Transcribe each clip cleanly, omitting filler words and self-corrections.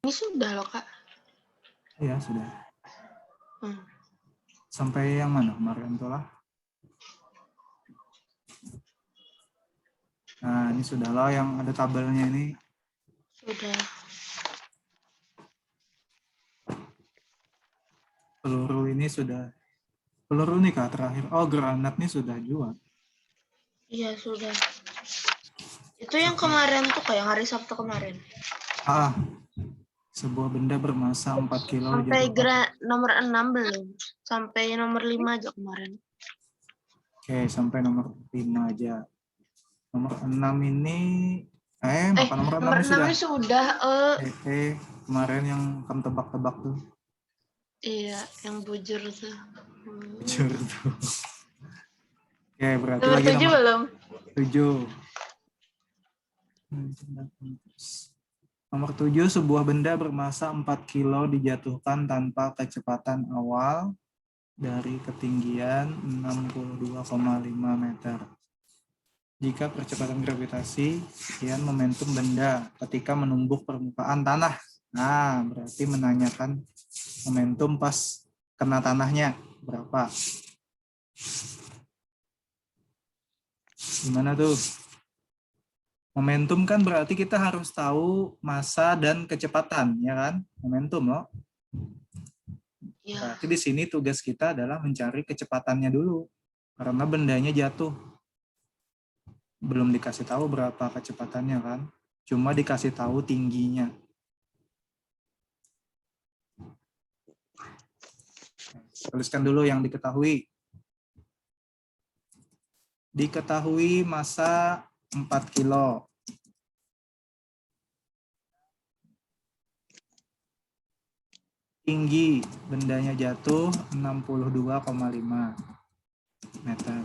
Ini sudah loh, Kak. Iya, sudah. Hmm. Sampai yang mana kemarin tuh lah? Nah, ini sudah loh yang ada tabelnya ini. Sudah. Peluru ini sudah. Peluru nih Kak terakhir. Oh, granat nih sudah juga. Iya, sudah. Itu yang kemarin tuh kayak hari Sabtu kemarin. Sebuah benda bermasa 4 kilo Sampai dijatuhkan. nomor 6 belum. Sampai nomor 5 aja kemarin. Oke, sampai nomor 5 aja. Nomor 6 ini maka nomor 6 nomor ini 6 sudah. ini sudah. Kemarin yang kamu tebak-tebak tuh. Iya, yang bujur tuh. Bujur tuh. Oke, berarti Nomor lagi 7 nomor belum? 7. Nomor 7, sebuah benda bermasa 4 kilo dijatuhkan tanpa kecepatan awal dari ketinggian 62,5 meter. Jika percepatan gravitasi, sekian momentum benda ketika menumbuk permukaan tanah. Nah, berarti menanyakan momentum pas kena tanahnya berapa. Gimana tuh? Momentum kan berarti kita harus tahu massa dan kecepatan, ya kan? Momentum loh. Ya. Berarti di sini tugas kita adalah mencari kecepatannya dulu. Karena bendanya jatuh. Belum dikasih tahu berapa kecepatannya kan. Cuma dikasih tahu tingginya. Tuliskan dulu yang diketahui. Diketahui massa 4 kilo. Tinggi bendanya jatuh 62,5 meter.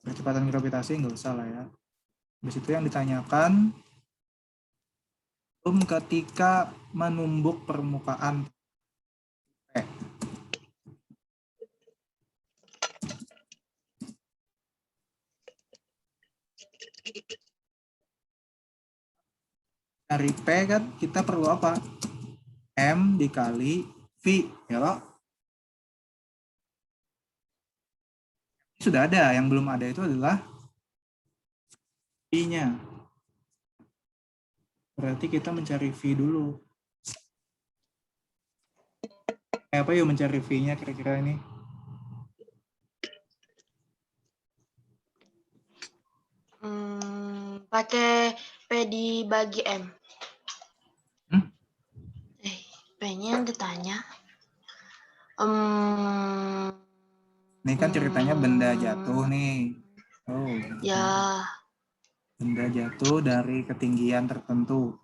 Percepatan gravitasi nggak usah lah ya. Habis itu yang ditanyakan, ketika menumbuk permukaan dari P kan kita perlu apa? M dikali V, ya loh. Sudah ada, yang belum ada itu adalah V-nya. Berarti kita mencari V dulu. Apa yuk mencari V-nya kira-kira ini? Pakai P dibagi M. P-nya yang ditanya. Ini kan ceritanya benda jatuh nih. Oh, ya. Benda jatuh dari ketinggian tertentu.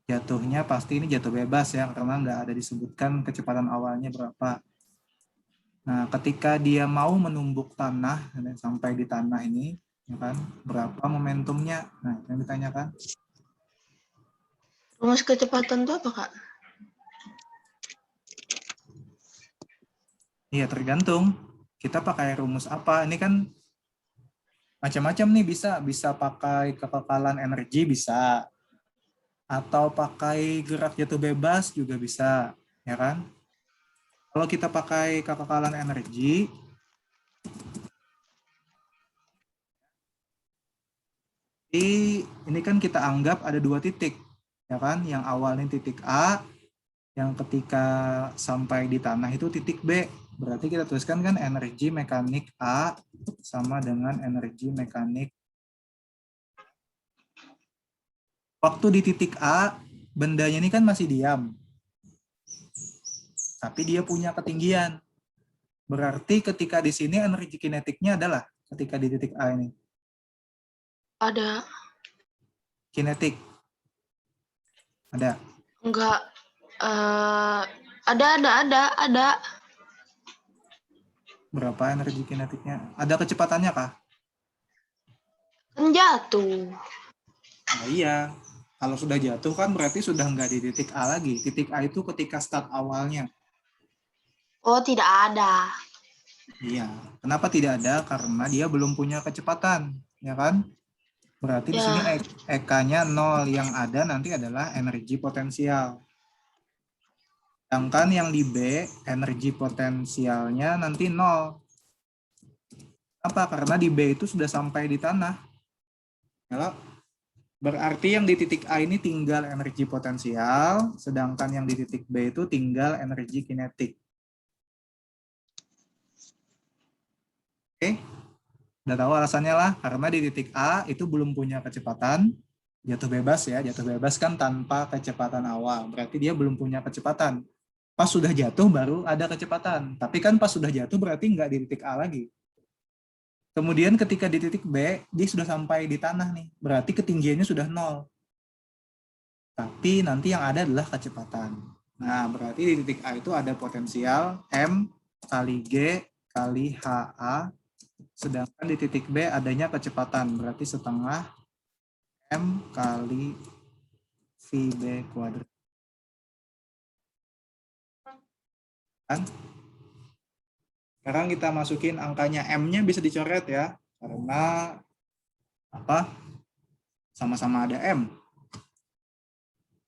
Jatuhnya pasti ini jatuh bebas ya, karena nggak ada disebutkan kecepatan awalnya berapa. Nah, ketika dia mau menumbuk tanah sampai di tanah ini, ya kan, berapa momentumnya? Nah, yang ditanyakan. Rumus kecepatan itu apa, Kak? Iya, tergantung. Kita pakai rumus apa? Ini kan macam-macam nih, bisa pakai kekekalan energi bisa, atau pakai gerak jatuh bebas juga bisa, ya kan? Kalau kita pakai kekekalan energi, ini kan kita anggap ada 2 titik, ya kan? Yang awalnya titik A, yang ketika sampai di tanah itu titik B. Berarti kita tuliskan kan energi mekanik A sama dengan energi mekanik. Waktu di titik A, bendanya ini kan masih diam. Tapi dia punya ketinggian. Berarti ketika di sini energi kinetiknya adalah ketika di titik A ini. Ada. Kinetik. Ada. Enggak. Ada. Berapa energi kinetiknya? Ada kecepatannya kah? Kan jatuh. Nah, iya. Kalau sudah jatuh kan berarti sudah nggak di titik A lagi. Titik A itu ketika start awalnya. Oh, tidak ada. Iya. Kenapa tidak ada? Karena dia belum punya kecepatan, ya kan? Berarti di Ya, sini EK-nya 0, yang ada nanti adalah energi potensial. Sedangkan yang di B, energi potensialnya nanti 0. Apa? Karena di B itu sudah sampai di tanah. Kalau berarti yang di titik A ini tinggal energi potensial, sedangkan yang di titik B itu tinggal energi kinetik. Oke, udah tahu alasannya lah. Karena di titik A itu belum punya kecepatan, jatuh bebas ya. Jatuh bebas kan tanpa kecepatan awal. Berarti dia belum punya kecepatan. Pas sudah jatuh baru ada kecepatan. Tapi kan pas sudah jatuh berarti nggak di titik A lagi. Kemudian ketika di titik B, dia sudah sampai di tanah nih. Berarti ketinggiannya sudah 0. Tapi nanti yang ada adalah kecepatan. Nah, berarti di titik A itu ada potensial M kali G kali HA. Sedangkan di titik B adanya kecepatan. Berarti setengah M kali VB kuadrat. Kan? Sekarang kita masukin angkanya M-nya bisa dicoret ya. Karena apa? Sama-sama ada M.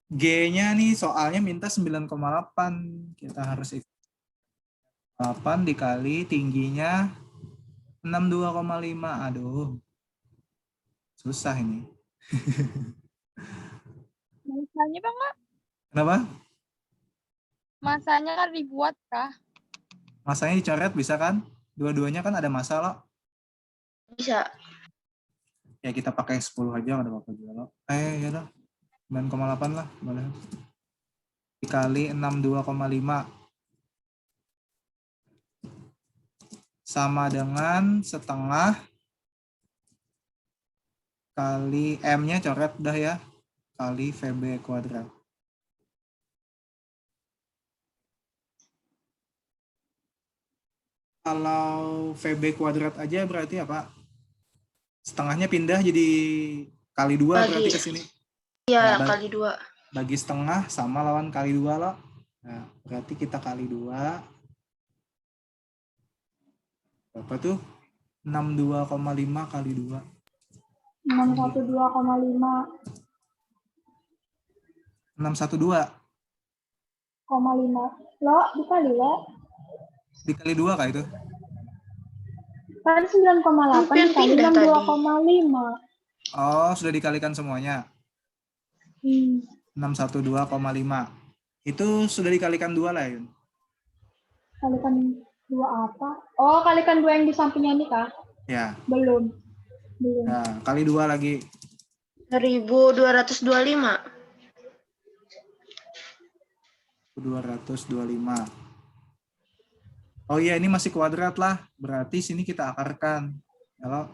G-nya nih soalnya minta 9,8. Kita harus 8 dikali tingginya 62,5. Aduh. Susah ini. Masanya Bang, Kak? Kenapa? Masanya kan dibuat kah? Masanya dicoret bisa kan? Dua-duanya kan ada masa loh. bisa. Ya kita pakai 10 aja, ada apa-apa juga loh. Ya udah. 9,8 lah, boleh. Dikali 62,5. Sama dengan setengah kali M-nya coret dah ya. Kali VB kuadrat. Kalau VB kuadrat aja berarti apa? Setengahnya pindah jadi kali 2 berarti ke sini. Iya, Nah, kali 2. bagi setengah sama lawan kali 2 loh. Nah, berarti kita kali 2. Berapa tuh? 62,5 kali 2. 612,5. 612. 5. Lo, dikali lo. Dikali 2 kah itu? Kan 9,8 Mungkin dikali pindah 62,5. Oh, sudah dikalikan semuanya. 612,5. Itu sudah dikalikan 2 lah, Yun. Kalikan 2 apa? Oh, kalikan 2 yang di sampingnya ini kah? Ya. Belum. Nah, kali 2 lagi. 1225. 225. Oh iya, ini masih kuadrat lah. Berarti sini kita akarkan. Kalau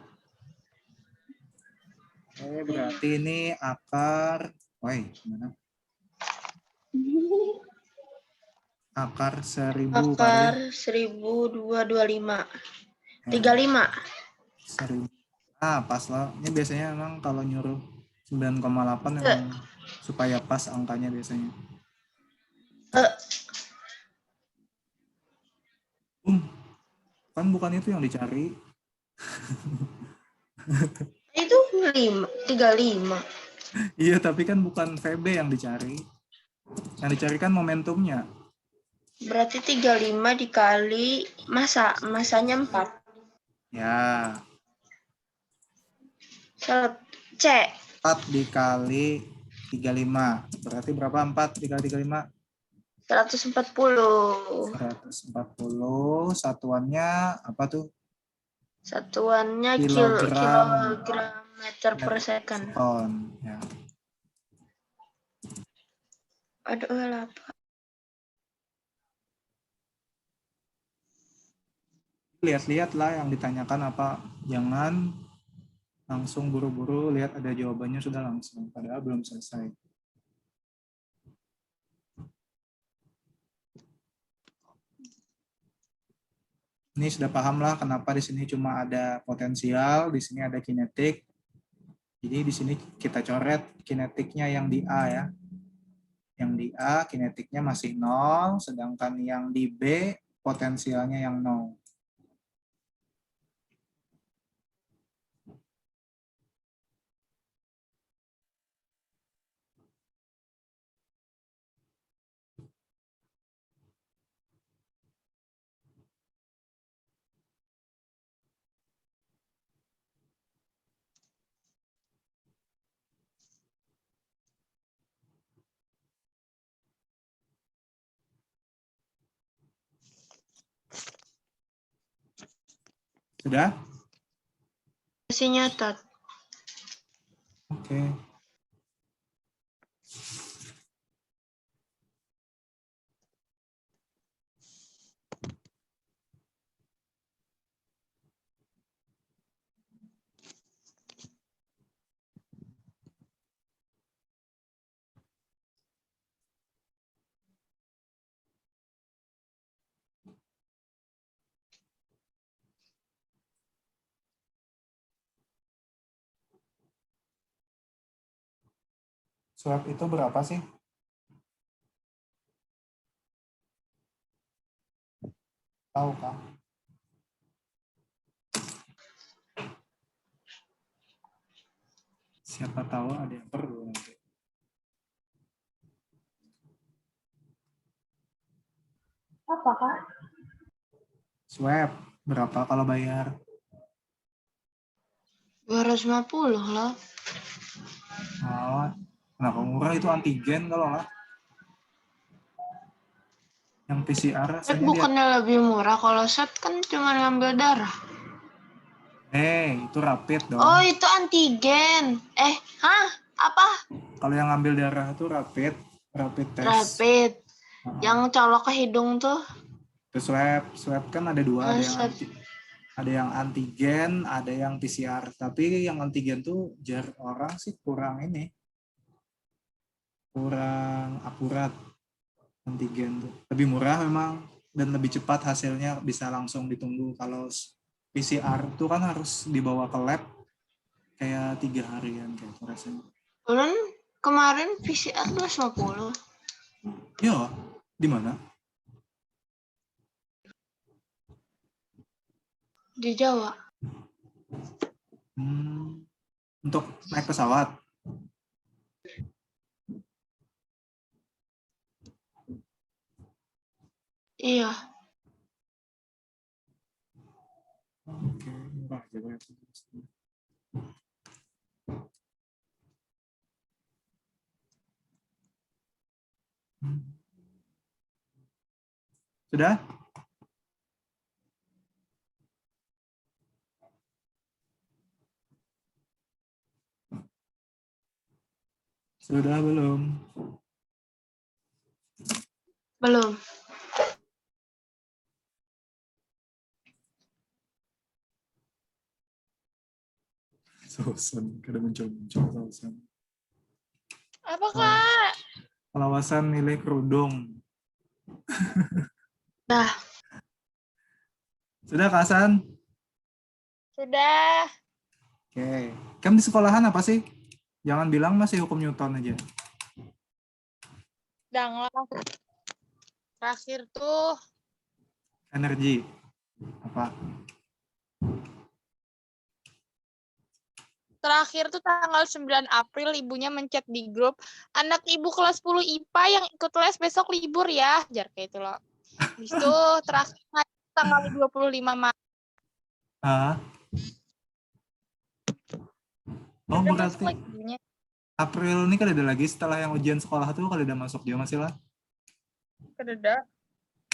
berarti ini akar. Woi, gimana? Akar 1000 Akar kali 1225. 35. 1000. Ah, pas lah. Ini biasanya emang kalau nyuruh 9,8 emang supaya pas angkanya biasanya. Kan bukan itu yang dicari. Itu 35. Iya, tapi kan bukan VB yang dicari. Yang dicari kan momentumnya. Berarti 35 dikali masanya 4. Ya. C. 4 dikali 35. Berarti berapa 4 dikali 35? 140. 140. Satuannya apa tuh? Satuannya Kilogram kilometer per second. Ya. Aduh, apa? Lihat-lihat lah yang ditanyakan apa. Jangan langsung buru-buru lihat ada jawabannya sudah langsung. Padahal belum selesai. Ini sudah paham lah kenapa di sini cuma ada potensial, di sini ada kinetik. Jadi di sini kita coret kinetiknya yang di A ya. Yang di A kinetiknya masih 0, sedangkan yang di B potensialnya yang 0. Sudah? Masih nyatat. Oke. Swab itu berapa sih? Tahu kah? Siapa tahu ada yang perlu nanti. Apa, Kak? Swab berapa kalau bayar? 250 lah. Oh, kenapa murah itu antigen kalau lah? Yang PCR Swab rasanya dia. bukannya lebih murah, kalau swab kan cuma ngambil darah. Itu rapid dong. Oh, itu antigen. Hah? Apa? Kalau yang ngambil darah itu rapid test. Rapid. Yang colok ke hidung tuh. Itu swab kan ada dua, Swab. ada yang antigen, ada yang PCR. Tapi yang antigen tuh orang sih kurang akurat. Antigen tuh lebih murah memang dan lebih cepat hasilnya, bisa langsung ditunggu. Kalau PCR tuh kan harus dibawa ke lab kayak 3 harian kayak rasanya. Kemarin PCR 250. Ya, di mana? Di Jawa. Untuk naik pesawat. Iya. Oke, murah aja berarti. Sudah? Sudah belum? Belum. Sosan, kada muncul sosan. Apa, Kak? Pelawasan nilai kerudung. Dah. Sudah, Kak Hasan? Sudah. Oke. Kamu di sekolahan apa sih? Jangan bilang masih hukum Newton aja. Sedang lah. Terakhir tuh Energi. Apa? terakhir tuh tanggal 9 April ibunya mencet di grup, anak ibu kelas 10 IPA yang ikut les besok libur ya. Jar kayak itu loh. Habis itu terakhir tanggal 25 Maret. Ah. Oh, Udah berarti masuk lagi ibunya. April ini kan ada lagi setelah yang ujian sekolah tuh, kalau udah masuk dia masih lah. Kededa.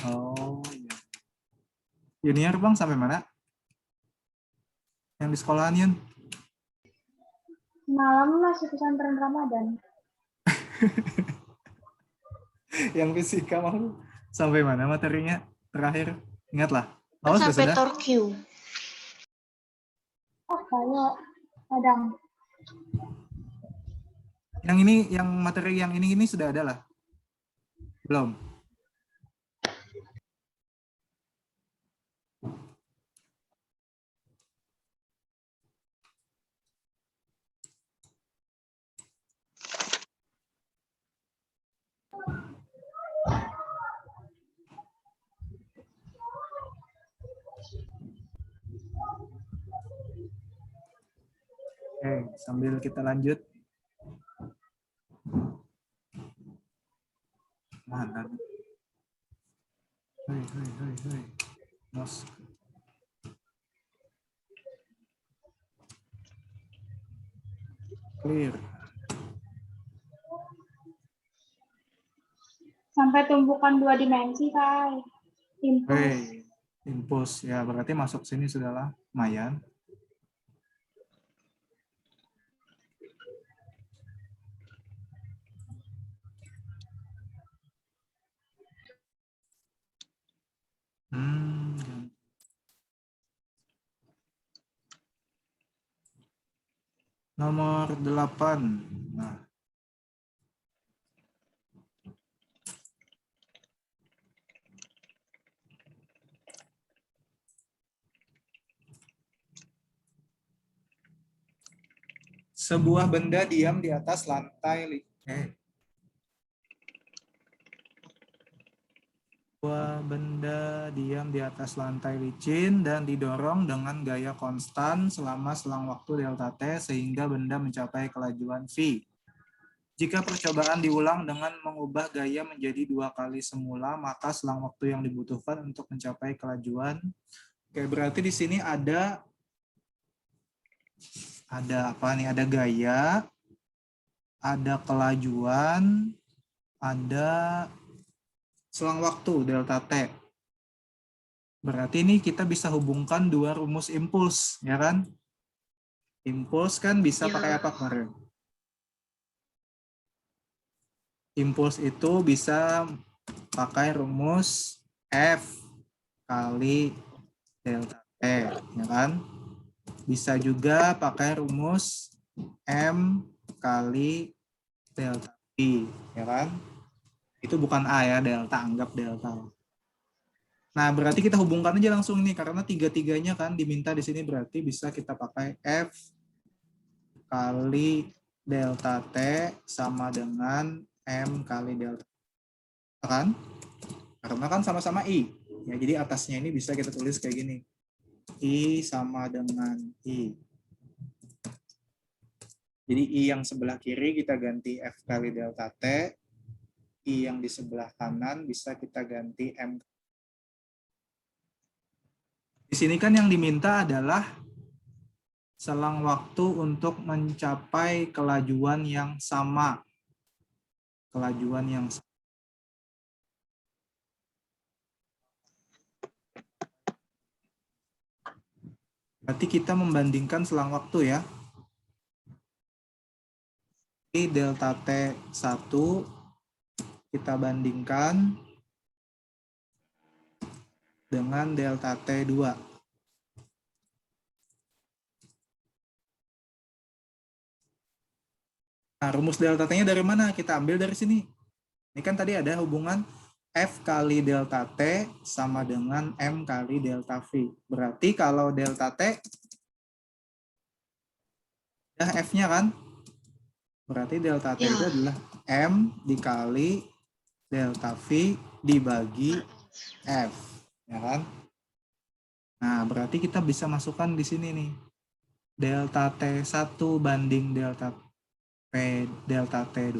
Oh, iya. Junior Bang sampai mana? Yang di sekolahan Yun? Malam masih pesantren Ramadan. Yang fisika mau sampai mana materinya terakhir? Ingatlah. Awas Sampai sudah. Torque. Apa ya? Kadang. Yang ini, yang materi yang ini sudah ada lah. Belum? Oke, sambil kita lanjut. Mana? Hai. Mas. Clear. Sampai tumbukan 2 dimensi, Kak. Impuls. impuls ya, berarti masuk sini sudahlah lumayan. Nomor 8. Nah, sebuah benda diam di atas lantai sebuah benda diam di atas lantai licin dan didorong dengan gaya konstan selama selang waktu delta T sehingga benda mencapai kelajuan V. Jika percobaan diulang dengan mengubah gaya menjadi 2 kali semula, maka selang waktu yang dibutuhkan untuk mencapai kelajuan. Oke, berarti di sini ada apa nih? Ada gaya, ada kelajuan, ada selang waktu delta T. Berarti ini kita bisa hubungkan dua rumus impuls, ya kan? Impuls kan bisa Ya. pakai apa kemarin? Impuls itu bisa pakai rumus F kali delta T, ya kan? Bisa juga pakai rumus M kali delta T, ya kan? Itu bukan A ya, delta, anggap delta. Nah, berarti kita hubungkan aja langsung nih, karena tiga-tiganya kan diminta di sini, berarti bisa kita pakai F kali delta T sama dengan M kali delta T. Kan? Karena kan sama-sama I. Ya, jadi atasnya ini bisa kita tulis kayak gini. I sama dengan I. Jadi I yang sebelah kiri kita ganti F kali delta T. I yang di sebelah kanan bisa kita ganti M. Di sini kan yang diminta adalah selang waktu untuk mencapai kelajuan yang sama. Kelajuan yang sama. Berarti kita membandingkan selang waktu ya. Delta T1 kita bandingkan dengan delta T2. Nah, rumus delta T-nya dari mana? Kita ambil dari sini. Ini kan tadi ada hubungan F kali delta T sama dengan M kali delta V. Berarti kalau delta T, ya F-nya kan? Berarti delta T itu adalah M dikali delta V dibagi F. Ya kan? Nah, berarti kita bisa masukkan di sini nih. Delta T1 banding delta T2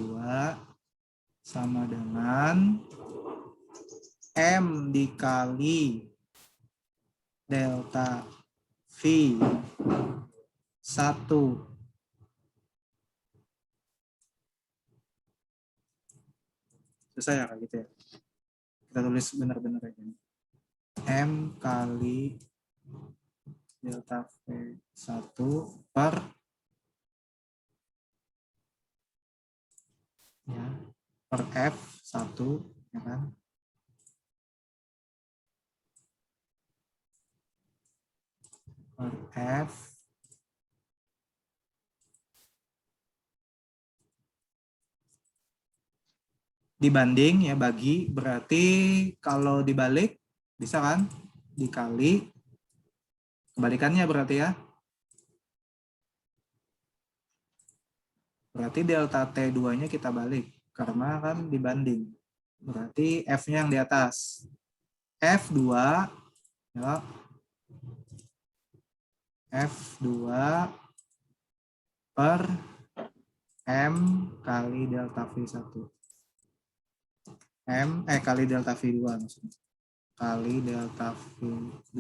sama dengan M dikali delta V1. Selesai ya kayak gitu ya. Kita tulis benar-benar aja. M kali delta V1 per ya, per F1 ya kan. Per F dibanding ya bagi, berarti kalau dibalik bisa kan dikali kebalikannya berarti ya. Berarti delta T2-nya kita balik karena kan dibanding. Berarti F-nya yang di atas. F2 ya. F2 per M kali delta V1. Kali delta V2 maksudnya. Kali delta V2.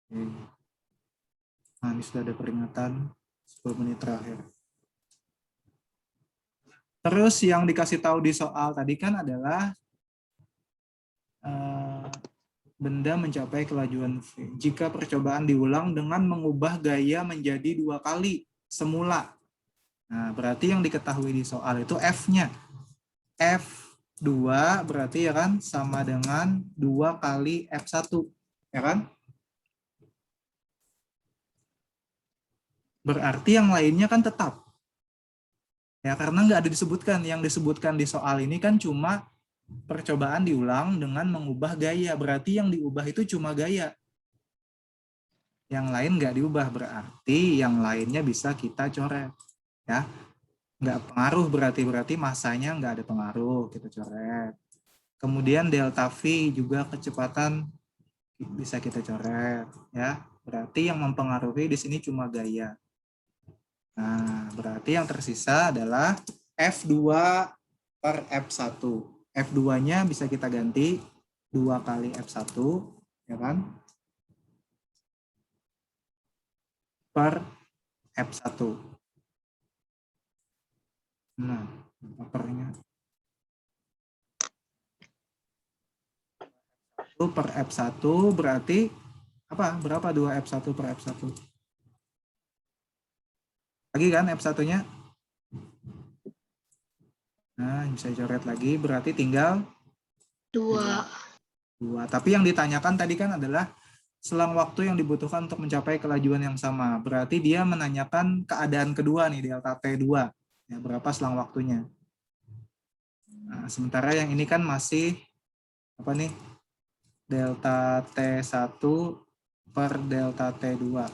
Oke. Nah, ini sudah ada peringatan 10 menit terakhir. Terus yang dikasih tahu di soal tadi kan adalah benda mencapai kelajuan V. Jika percobaan diulang dengan mengubah gaya menjadi 2 kali semula. Nah, berarti yang diketahui di soal itu F-nya. F2 berarti ya kan sama dengan 2 kali F1. Ya kan? Berarti yang lainnya kan tetap. Ya, karena nggak ada disebutkan. Yang disebutkan di soal ini kan cuma percobaan diulang dengan mengubah gaya. Berarti yang diubah itu cuma gaya. Yang lain nggak diubah. Berarti yang lainnya bisa kita coret. Ya, nggak pengaruh berarti masanya nggak ada pengaruh. Kita coret. Kemudian delta V juga kecepatan bisa kita coret. Ya, berarti yang mempengaruhi di sini cuma gaya. Nah, berarti yang tersisa adalah F2 per F1. F2-nya bisa kita ganti 2 kali F1, ya kan? Per F1. Nah, pernya. 1 per F1 berarti apa? Berapa 2 F1 per F1? Lagi kan F1-nya? Nah, bisa coret lagi. Berarti tinggal 2. 2. Tapi yang ditanyakan tadi kan adalah selang waktu yang dibutuhkan untuk mencapai kelajuan yang sama. Berarti dia menanyakan keadaan kedua nih, delta T2. Ya, berapa selang waktunya. Nah, sementara yang ini kan masih apa nih? Delta T1 per delta T2.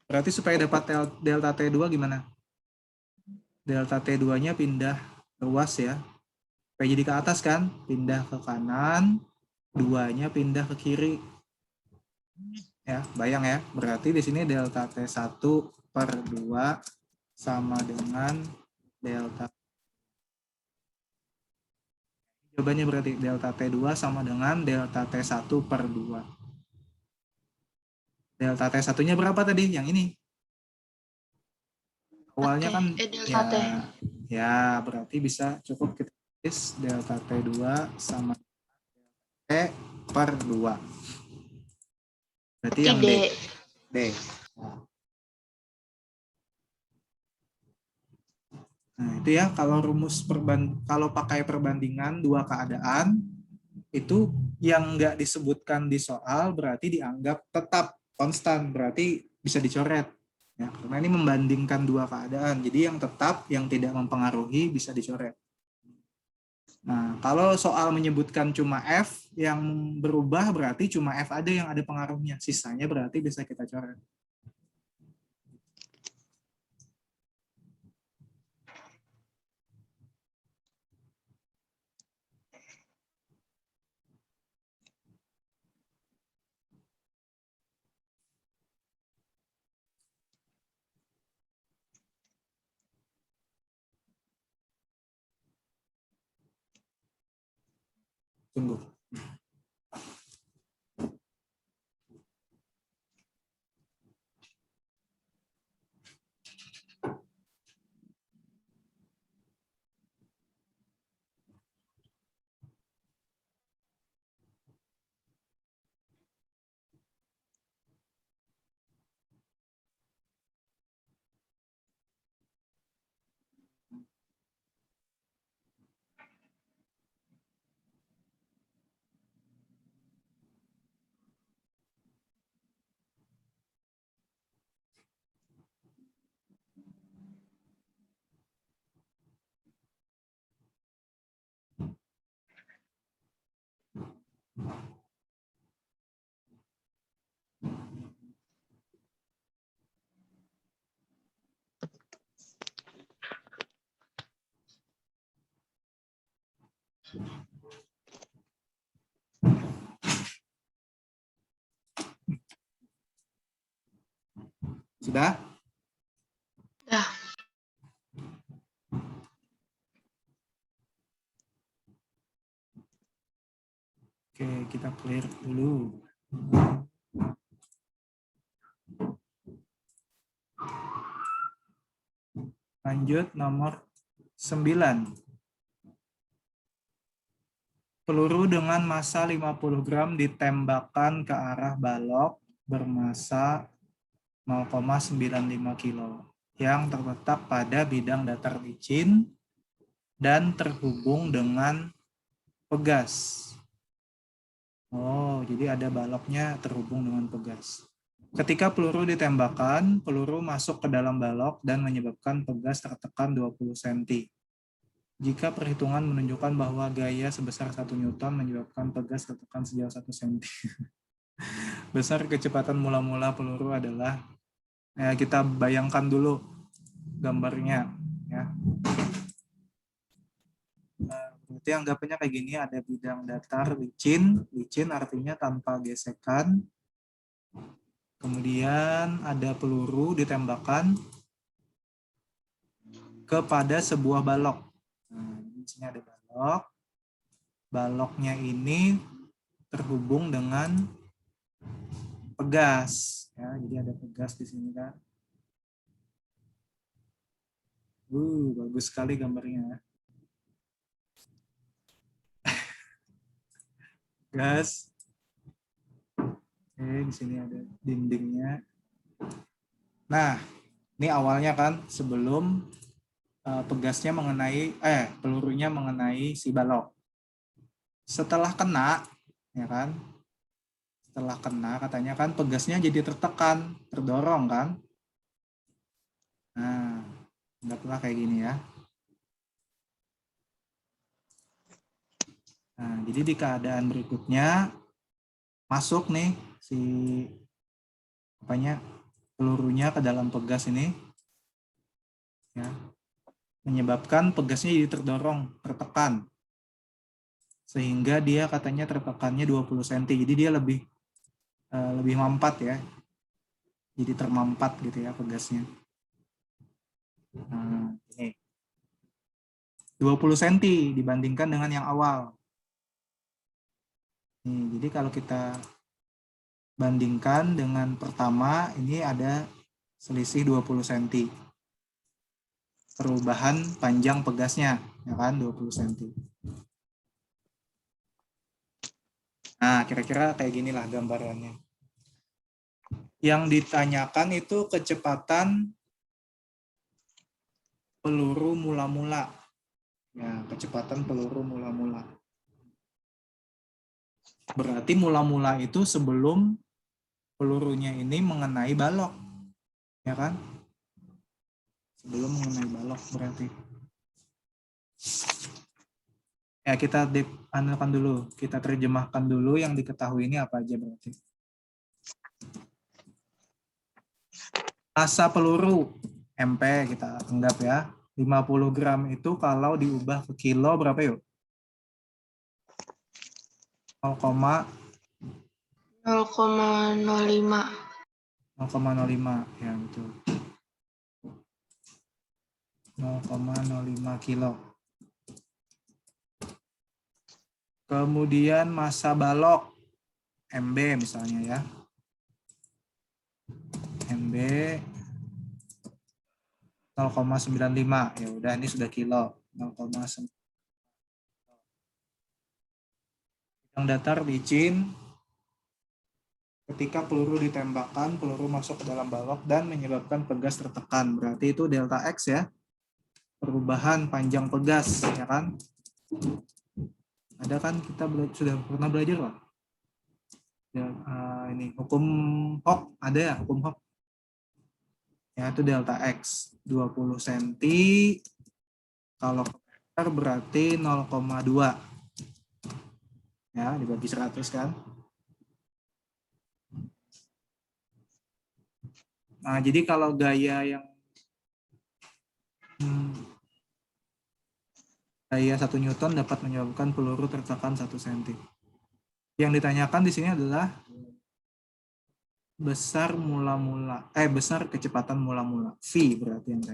Berarti supaya dapat delta T2 gimana? Delta T2-nya pindah ruas ya. Supaya jadi ke atas kan? Pindah ke kanan, 2-nya pindah ke kiri. Ya, bayang ya. Berarti di sini delta T1 per 2 sama dengan delta. Jawabannya berarti delta T2 sama dengan delta T1 per 2. Delta T1-nya berapa tadi? Yang ini. Awalnya kan delta T. Ya, berarti bisa cukup kita tulis delta T2 sama T per 2. Berarti yang D. D. Nah, itu ya kalau kalau pakai perbandingan dua keadaan itu yang nggak disebutkan di soal berarti dianggap tetap konstan, berarti bisa dicoret. Ya, karena ini membandingkan dua keadaan. Jadi yang tetap, yang tidak mempengaruhi bisa dicoret. Nah, kalau soal menyebutkan cuma F, yang berubah berarti cuma F ada yang ada pengaruhnya. Sisanya berarti bisa kita coret. Tunggu. Sudah? Dah. Oke, kita clear dulu. Lanjut nomor 9. peluru dengan massa 50 gram ditembakkan ke arah balok bermassa 0,95 kilo yang terletak pada bidang datar licin dan terhubung dengan pegas. Oh, jadi ada baloknya terhubung dengan pegas. Ketika peluru ditembakkan, peluru masuk ke dalam balok dan menyebabkan pegas tertekan 20 cm. Jika perhitungan menunjukkan bahwa gaya sebesar 1 Newton menyebabkan pegas tertekan sejauh 1 cm. Besar kecepatan mula-mula peluru adalah, kita bayangkan dulu gambarnya. Ya. Berarti anggapannya kayak gini, ada bidang datar licin, licin artinya tanpa gesekan. Kemudian ada peluru ditembakkan kepada sebuah balok. Nah, di sini ada balok. Baloknya ini terhubung dengan pegas. Ya, jadi ada pegas di sini kan. Bagus sekali gambarnya. Gas. Oke, di sini ada dindingnya. Nah, ini awalnya kan sebelum pegasnya mengenai, pelurunya mengenai si balok. Setelah kena, ya kan? Setelah kena, katanya kan pegasnya jadi tertekan, terdorong kan? Nah, anggaplah kayak gini ya. Nah, jadi di keadaan berikutnya masuk nih si pelurunya ke dalam pegas ini, ya, menyebabkan pegasnya jadi terdorong, tertekan, sehingga dia katanya tertekannya 20 cm. Jadi dia lebih mampat ya, jadi termampat gitu ya pegasnya. Nah, ini 20 cm dibandingkan dengan yang awal. Nih, jadi kalau kita bandingkan dengan pertama, ini ada selisih 20 cm. Perubahan panjang pegasnya, ya kan, 20 cm. Nah, kira-kira kayak ginilah gambarannya. Yang ditanyakan itu kecepatan peluru mula-mula. Ya, kecepatan peluru mula-mula. Berarti mula-mula itu sebelum pelurunya ini mengenai balok, ya kan? Sebelum mengenai balok berarti. Ya, kita anukan dulu, kita terjemahkan dulu yang diketahui ini apa aja berarti. Massa peluru MP kita anggap ya, 50 gram itu kalau diubah ke kilo berapa yuk? 0,05 ya betul. 0,05 kilo. Kemudian massa balok MB misalnya ya. MB 0,95 ya udah, ini sudah kilo. 0,9. Yang datar licin, ketika peluru ditembakkan, peluru masuk ke dalam balok dan menyebabkan pegas tertekan. Berarti itu delta X ya. Perubahan panjang pegas, ya kan? Ada kan, kita sudah pernah belajar lah. Ya, ini hukum Hooke, ada ya hukum Hooke. Ya, itu delta X 20 cm. Kalau meter berarti 0,2. Ya, dibagi 100 kan. Nah, jadi kalau gaya yang gaya 1 Newton dapat menyebabkan peluru tertekan 1 cm. Yang ditanyakan di sini adalah besar kecepatan mula-mula. V berarti yang